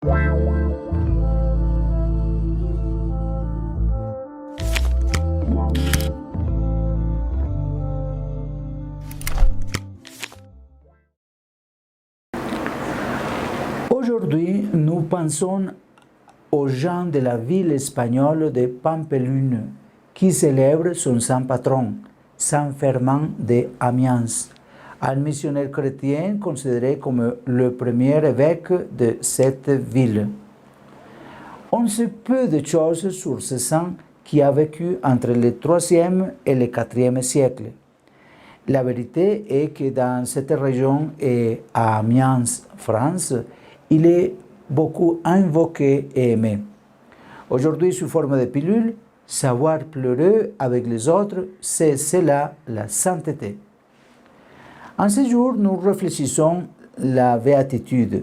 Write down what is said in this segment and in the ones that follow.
Aujourd'hui, nous pensons aux gens de la ville espagnole de Pampelune qui célèbre son saint patron, Saint Firmin de Amiens, un missionnaire chrétien considéré comme le premier évêque de cette ville. On sait peu de choses sur ce saint qui a vécu entre le 3e et le 4e siècle. La vérité est que dans cette région et à Amiens, France, il est beaucoup invoqué et aimé. Aujourd'hui, sous forme de pilule, savoir pleurer avec les autres, c'est cela la sainteté. En ce jour, nous réfléchissons la béatitude.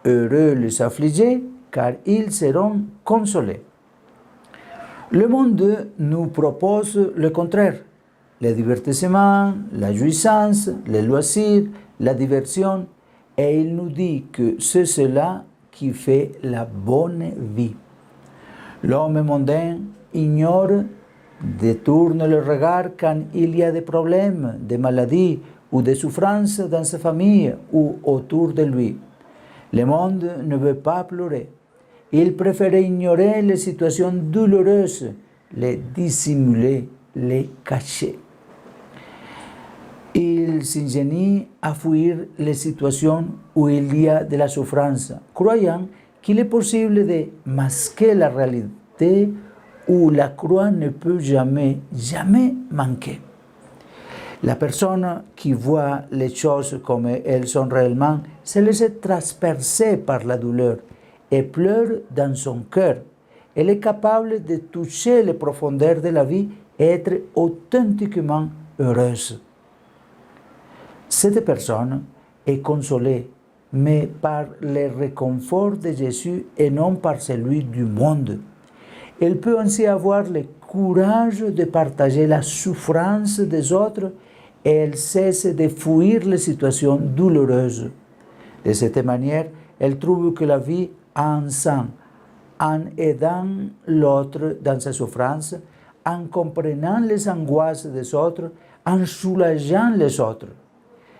Heureux les affligés, car ils seront consolés. Le monde nous propose le contraire. Le divertissement, la jouissance, les loisirs, la diversion, et il nous dit que c'est cela qui fait la bonne vie. L'homme mondain ignore, détourne le regard quand il y a des problèmes, des maladies ou des souffrances dans sa famille ou autour de lui. Le monde ne veut pas pleurer. Il préfère ignorer les situations douloureuses, les dissimuler, les cacher. Il s'ingénie à fuir les situations où il y a de la souffrance, croyant qu'il est possible de masquer la réalité où la croix ne peut jamais manquer. La personne qui voit les choses comme elles sont réellement se laisse transpercer par la douleur et pleure dans son cœur. Elle est capable de toucher les profondeurs de la vie et être authentiquement heureuse. Cette personne est consolée, mais par le réconfort de Jésus et non par celui du monde. Elle peut ainsi avoir le courage de partager la souffrance des autres et elle cesse de fuir les situations douloureuses. De cette manière, elle trouve que la vie a un sens en aidant l'autre dans sa souffrance, en comprenant les angoisses des autres, en soulageant les autres.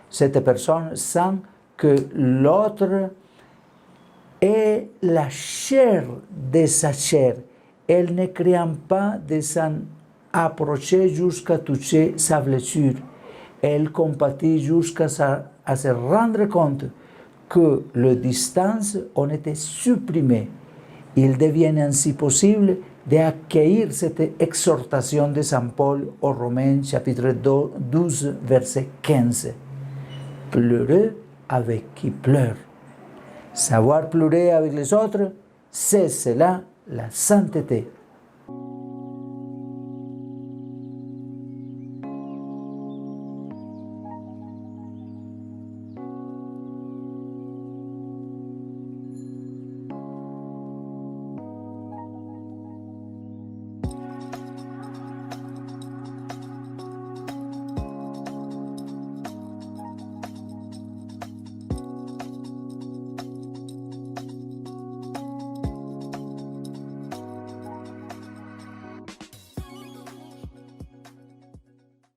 Cette personne sent que l'autre est la chair de sa chair. Elle ne craint pas de s'en approcher jusqu'à toucher sa blessure. Elle compatit jusqu'à se rendre compte que les distances ont été supprimées. Il devient ainsi possible d'accueillir cette exhortation de Saint Paul aux Romains, chapitre 12, verset 15. Pleurer avec qui pleure. Savoir pleurer avec les autres, c'est cela la sainteté.